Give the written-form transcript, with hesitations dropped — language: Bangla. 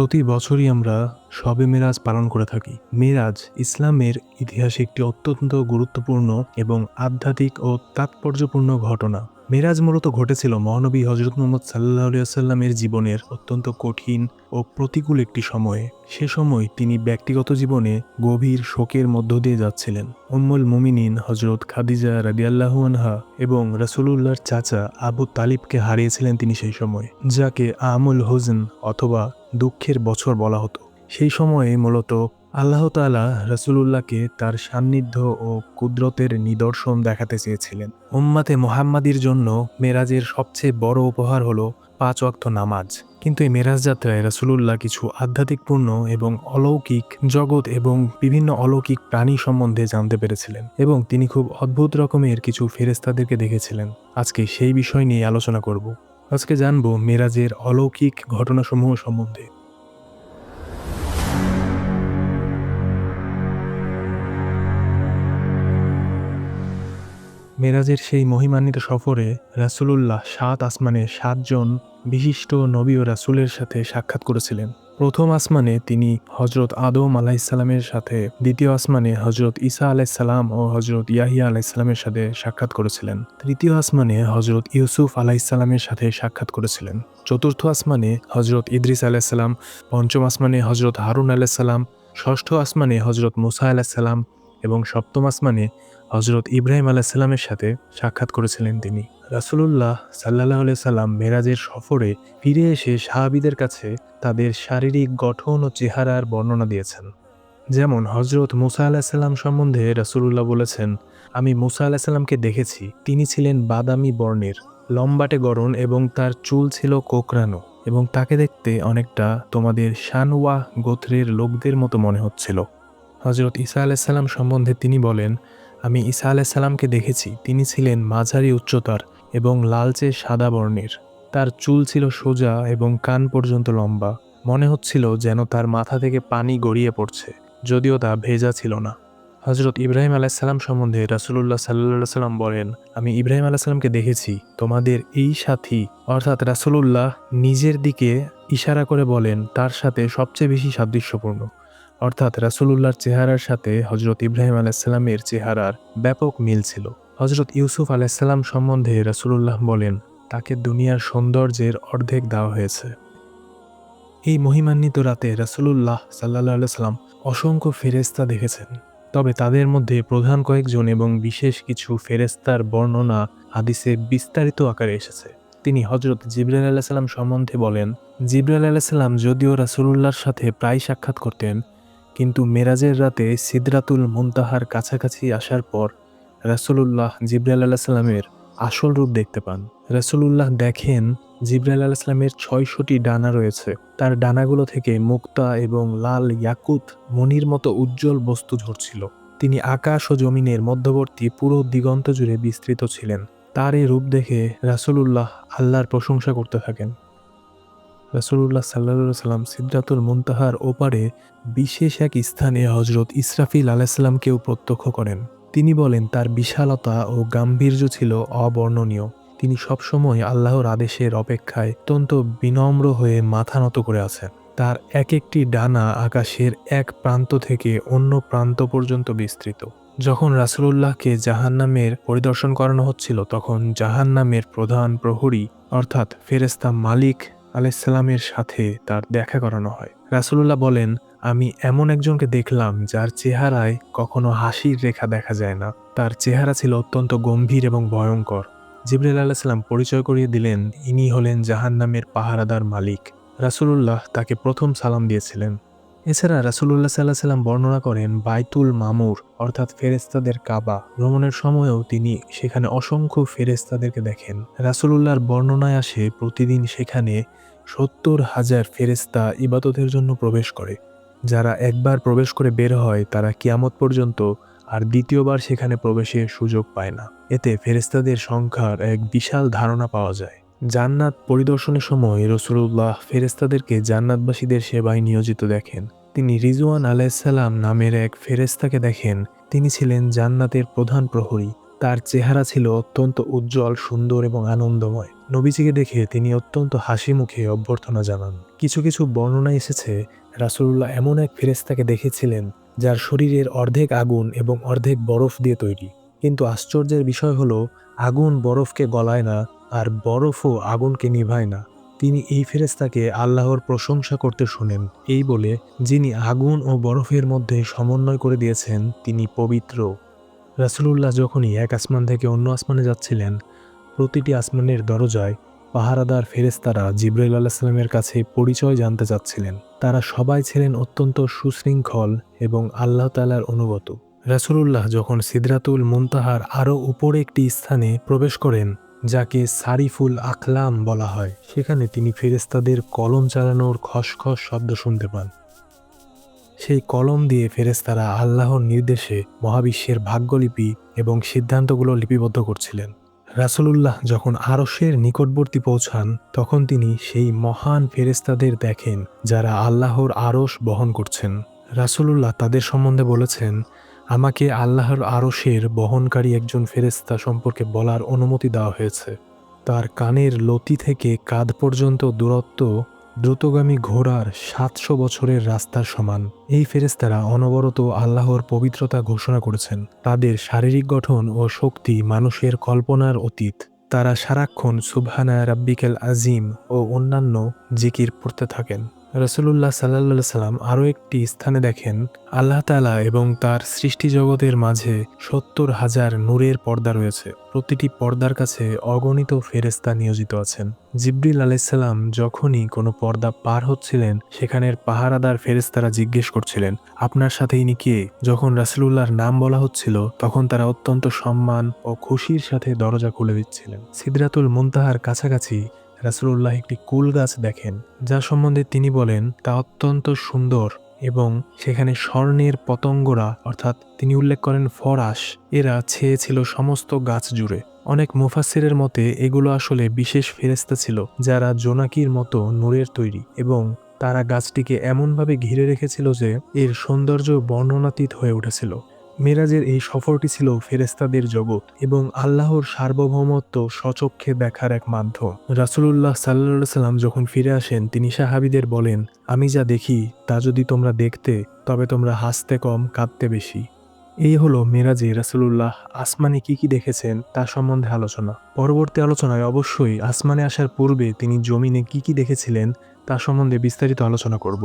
প্রতি বছরই আমরা শবে মেরাজ পালন করে থাকি। মেরাজ ইসলামের ইতিহাসে একটি অত্যন্ত গুরুত্বপূর্ণ এবং আধ্যাত্মিক ও তাৎপর্যপূর্ণ ঘটনা। মেরাজ মূলত ঘটেছিল মহানবী হযরত মুহাম্মদ সাল্লাল্লাহু আলাইহি ওয়াসাল্লামের জীবনের অত্যন্ত কঠিন ও প্রতিকূল একটি সময়ে। সে সময় তিনি ব্যক্তিগত জীবনে গভীর শোকের মধ্য দিয়ে যাচ্ছিলেন। উম্মুল মুমিনিন হযরত খাদিজা রাদিয়াল্লাহু আনহা এবং রাসূলুল্লাহর চাচা আবু তালিবকে হারিয়েছিলেন তিনি সেই সময়, যাকে আমুল হুজন অথবা দুঃখের বছর বলা হতো। সেই সময়ে মূলত আল্লাহ তাআলা রাসূলুল্লাহকে তার সান্নিধ্য ও কুদরতের নিদর্শন দেখাতে চেয়েছিলেন। উম্মাতে মুহাম্মাদির জন্য মেরাজের সবচেয়ে বড় উপহার হলো ৫ ওয়াক্ত নামাজ। কিন্তু এই মেরাজ যাত্রায় রাসূলুল্লাহ কিছু আধ্যাত্মিকপূর্ণ এবং অলৌকিক জগৎ এবং বিভিন্ন অলৌকিক প্রাণী সম্বন্ধে জানতে পেরেছিলেন এবং তিনি খুব অদ্ভুত রকমের কিছু ফেরেশতাদেরকে দেখেছিলেন। আজকে সেই বিষয় নিয়ে আলোচনা করব। আজকে জানব মেরাজের অলৌকিক ঘটনাসমূহ সম্বন্ধে। মেরাজের সেই মহিমান্বিত সফরে রাসূলুল্লাহ ৭ আসমানে ৭ জন বিশিষ্ট নবী ও রাসূলের সাথে সাক্ষাৎ করেছিলেন। প্রথম আসমানে তিনি হযরত আদম আলাইহিসসালামের সাথে, দ্বিতীয় আসমানে হযরত ঈসা আলাইহিসসালাম ও হযরত ইয়াহিয়া আলাইহিসসালামের সাথে সাক্ষাৎ করেছিলেন। তৃতীয় আসমানে হযরত ইউসুফ আলাইহিসসালামের সাথে সাক্ষাৎ করেছিলেন। চতুর্থ আসমানে হযরত ইদ্রিস আলাইহিসসালাম, পঞ্চম আসমানে হযরত হারুন আলাইহিসসালাম, ষষ্ঠ আসমানে হযরত মুসা আলাইহিসসালাম এবং সপ্তম আসমানে হযরত ইব্রাহিম আলাইহিসসালামের সাথে সাক্ষাৎ করেছিলেন তিনি। রাসূলুল্লাহ সাল্লাল্লাহু আলাইহি সাল্লাম মেরাজের সফরে ফিরে এসে সাহাবীদের কাছে তাদের শারীরিক গঠন ও চেহারার বর্ণনা দিয়েছেন। যেমন হযরত মুসা আলাইহিসসালাম সম্বন্ধে রাসূলুল্লাহ বলেছেন, আমি মুসা আলাইহিসসালামকে দেখেছি, তিনি ছিলেন বাদামি বর্ণের, লম্বাটে গড়ন এবং তার চুল ছিল কোঁকড়ানো এবং তাকে দেখতে অনেকটা তোমাদের শানওয়া গোত্রের লোকদের মতো মনে হচ্ছিল। হযরত ঈসা আলাইহিসসালাম সম্বন্ধে তিনি বলেন, আমি ঈসা আলাইহিসসালামকে দেখেছি, তিনি ছিলেন মাঝারি উচ্চতার এবং লালচে সাদা বর্ণের। তার চুল ছিল সোজা এবং কান পর্যন্ত লম্বা, মনে হচ্ছিল যেন তার মাথা থেকে পানি গড়িয়ে পড়ছে, যদিও তা ভেজা ছিল না। হযরত ইব্রাহিম আলাইহিসসালাম সম্বন্ধে রাসূলুল্লাহ সাল্লাল্লাহু আলাইহি সাল্লাম বলেন, আমি ইব্রাহিম আলাইহিসসালামকে দেখেছি, তোমাদের এই সাথী, অর্থাৎ রাসূলুল্লাহ নিজের দিকে ইশারা করে বলেন তার সাথে সবচেয়ে বেশি সাদৃশ্যপূর্ণ, অর্থাৎ রাসূলুল্লাহর চেহারার সাথে হযরত ইব্রাহিম আলাইহিসসালামের চেহারার ব্যাপক মিল ছিল। হযরত ইউসুফ আলাইহিসসালাম সম্বন্ধে রাসূলুল্লাহ বলেন, তাকে দুনিয়ার সৌন্দর্যের অর্ধেক দেওয়া হয়েছে। এই মহিমান্বিত রাতে রাসূলুল্লাহ সাল্লাল্লাহু আলাইহি সাল্লাম অসংখ্য ফেরেশতা দেখেছেন। তবে তাদের মধ্যে প্রধান কয়েকজন এবং বিশেষ কিছু ফেরেশতার বর্ণনা হাদিসে বিস্তারিত আকারে এসেছে। তিনি হযরত জিবরাইল আলাইহিস সালাম সম্বন্ধে বলেন, জিবরাইল আলাইহিস সালাম যদিও রাসূলুল্লাহর সাথে প্রায় সাক্ষাৎ করতেন, কিন্তু মেরাজের রাতে সিদরাতুল মুনতাহার কাছাকাছি আসার পর রাসূলুল্লাহ জিবরাইল আলাইহিস সালামের আসল রূপ দেখতে পান। রাসূলুল্লাহ দেখেন জিবরাইল আলাইহিস সালামের ৬০০টি ডানা রয়েছে। তার ডানাগুলো থেকে মুক্তা এবং লাল ইয়াকুত মণির মতো উজ্জ্বল বস্তু ঝরছিল। তিনি আকাশ ও জমিনের মধ্যবর্তী পুরো দিগন্ত জুড়ে বিস্তৃত ছিলেন। তার এই রূপ দেখে রাসূলুল্লাহ আল্লাহর প্রশংসা করতে থাকেন। রাসূলুল্লাহ সাল্লাল্লাহু আলাইহি সাল্লাম সিদরাতুল মুনতাহার ওপারে বিশেষ এক স্থানে হযরত ইসরাফিল আলাইহিস সালামকেও প্রত্যক্ষ করেন। তিনি বলেন, তার বিশালতা ও গাম্ভীর্য ছিল অবর্ণনীয়। তিনি সবসময় আল্লাহর আদেশের অপেক্ষায় অত্যন্ত বিনম্র হয়ে মাথা নত করে আছেন। তার এক একটি ডানা আকাশের এক প্রান্ত থেকে অন্য প্রান্ত পর্যন্ত বিস্তৃত। যখন রাসূলুল্লাহকে জাহান্নামের পরিদর্শন করানো হচ্ছিল, তখন জাহান্নামের প্রধান প্রহরী অর্থাৎ ফেরেশতা মালিক আলাইহিসসালামের সাথে তার দেখা করানো হয়। রাসূলুল্লাহ বলেন, আমি এমন একজনকে দেখলাম যার চেহারায় কখনো হাসির রেখা দেখা যায় না। তার চেহারা ছিল অত্যন্ত গম্ভীর এবং ভয়ঙ্কর। জিবরাইল আলাইহিস সালাম পরিচয় করিয়ে দিলেন, ইনি হলেন জাহান্নামের পাহারাদার মালিক। রাসূলুল্লাহ তাকে প্রথম সালাম দিয়েছিলেন। এছাড়া রাসূলুল্লাহ সাল্লাল্লাহু আলাইহি সাল্লাম বর্ণনা করেন, বাইতুল মামুর অর্থাৎ ফেরেশতাদের কাবা ভ্রমণের সময়েও তিনি সেখানে অসংখ্য ফেরেশতাদেরকে দেখেন। রাসূলুল্লাহর বর্ণনায় আসে, প্রতিদিন সেখানে ৭০,০০০ ফেরেশতা ইবাদতের জন্য প্রবেশ করে। যারা একবার প্রবেশ করে বের হয় তারা কিয়ামত পর্যন্ত আর দ্বিতীয়বার সেখানে প্রবেশের সুযোগ পায় না। এতে ফেরেশতাদের সংখ্যার এক বিশাল ধারণা পাওয়া যায়। জান্নাত পরিদর্শনের সময় রাসূলুল্লাহ ফেরেশতাদেরকে জান্নাতবাসীদের সেবায় নিয়োজিত দেখেন। তিনি রিজওয়ান আলাইহিস সালাম নামের এক ফেরেশতাকে দেখেন। তিনি ছিলেন জান্নাতের প্রধান প্রহরী। তার চেহারা ছিল অত্যন্ত উজ্জ্বল, সুন্দর এবং আনন্দময়। নবীজিকে দেখে তিনি অত্যন্ত হাসি মুখে অভ্যর্থনা জানান। কিছু কিছু বর্ণনা এসেছে রাসূলুল্লাহ এমন এক ফেরেশতাকে দেখেছিলেন যার শরীরের অর্ধেক আগুন এবং অর্ধেক বরফ দিয়ে তৈরি। কিন্তু আশ্চর্যের বিষয় হলো আগুন বরফকে গলায় না, আর বরফও আগুনকে নিভায় না। তিনি এই ফেরেশতাকে আল্লাহর প্রশংসা করতে শোনেন, এই বলে, যিনি আগুন ও বরফের মধ্যে সমন্বয় করে দিয়েছেন তিনি পবিত্র। রাসূলুল্লাহ যখনই এক আসমান থেকে অন্য আসমানে যাচ্ছিলেন, প্রতিটি আসমানের দরজায় পাহারাদার ফেরেশতারা জিবরাইল আলাইহিস সালামের কাছে পরিচয় জানতে চাচ্ছিলেন। তারা সবাই ছিলেন অত্যন্ত সুশৃঙ্খল এবং আল্লাহ তাআলার অনুগত। রাসূলুল্লাহ যখন সিদরাতুল মুনতাহার আরও উপরে একটি স্থানে প্রবেশ করেন, যাকে সারিফুল আকলাম বলা হয়, সেখানে তিনি ফেরেশতাদের কলম চালানোর খসখস শব্দ শুনতে পান। সেই কলম দিয়ে ফেরেশতারা আল্লাহর নির্দেশে মহাবিশ্বের ভাগ্যলিপি এবং সিদ্ধান্তগুলো লিপিবদ্ধ করছিলেন। রাসূলুল্লাহ যখন আরশের নিকটবর্তী পৌঁছান, তখন তিনি সেই মহান ফেরেশতাদের দেখেন যারা আল্লাহর আরশ বহন করছেন। রাসূলুল্লাহ তাদের সম্বন্ধে বলেছেন, আমাকে আল্লাহর আরশের বহনকারী একজন ফেরেশতা সম্পর্কে বলার অনুমতি দেওয়া হয়েছে। তার কানের লতি থেকে কাঁধ পর্যন্ত দূরত্ব দ্রুতগামী ঘোড়ার ৭০০ বছরের রাস্তার সমান। এই ফেরেশতারা অনবরত আল্লাহর পবিত্রতা ঘোষণা করেছেন। তাদের শারীরিক গঠন ও শক্তি মানুষের কল্পনার অতীত। তারা সারাক্ষণ সুবহানা রাব্বিকাল আজিম ও অন্যান্য জিকির পড়তে থাকেন। রাসূলুল্লাহ সাল্লাল্লাহু আলাইহি সাল্লাম আরও একটি স্থানে দেখেন, আল্লাহ তাআলা এবং তার সৃষ্টি জগতের মাঝে ৭০,০০০ নূরের পর্দা রয়েছে। প্রতিটি পর্দার কাছে অগণিত ফেরেশতা নিয়োজিত আছেন। জিবরিল আলাইহিস সালাম যখনই কোনো পর্দা পার হচ্ছিলেন, সেখানের পাহারাদার ফেরেশতারা জিজ্ঞেস করছিলেন, আপনার সাথে ইনি কে? যখন রাসূলুল্লাহর নাম বলা হচ্ছিল, তখন তারা অত্যন্ত সম্মান ও খুশির সাথে দরজা খুলে দিচ্ছিলেন। সিদরাতুল মুনতাহার কাছাকাছি রাসূলুল্লাহ একটি কুল গাছ দেখেন, যা সম্বন্ধে তিনি বলেন তা অত্যন্ত সুন্দর এবং সেখানে স্বর্ণের পতঙ্গরা, অর্থাৎ তিনি উল্লেখ করেন ফরাশ, এরা ছেয়েছিল সমস্ত গাছ জুড়ে। অনেক মুফাসসিরের মতে এগুলো আসলে বিশেষ ফেরেশতা ছিল যারা জোনাকির মতো নূরের তৈরি, এবং তারা গাছটিকে এমনভাবে ঘিরে রেখেছিল যে এর সৌন্দর্য বর্ণনাতীত হয়ে উঠেছিল। মেরাজের এই সফরটি ছিল ফেরেশতাদের জগৎ এবং আল্লাহর সার্বভৌমত্ব স্বচক্ষে দেখার এক মাধ্যম। রাসূলুল্লাহ সাল্লাল্লাহু আলাইহি সাল্লাম যখন ফিরে আসেন, তিনি সাহাবীদের বলেন, আমি যা দেখি তা যদি তোমরা দেখতে, তবে তোমরা হাসতে কম, কাঁদতে বেশি। এই হলো মেরাজে রাসূলুল্লাহ আসমানে কি দেখেছেন তা সম্বন্ধে আলোচনা। পরবর্তী আলোচনায় অবশ্যই আসমানে আসার পূর্বে তিনি জমিনে কি দেখেছিলেন তা সম্বন্ধে বিস্তারিত আলোচনা করব।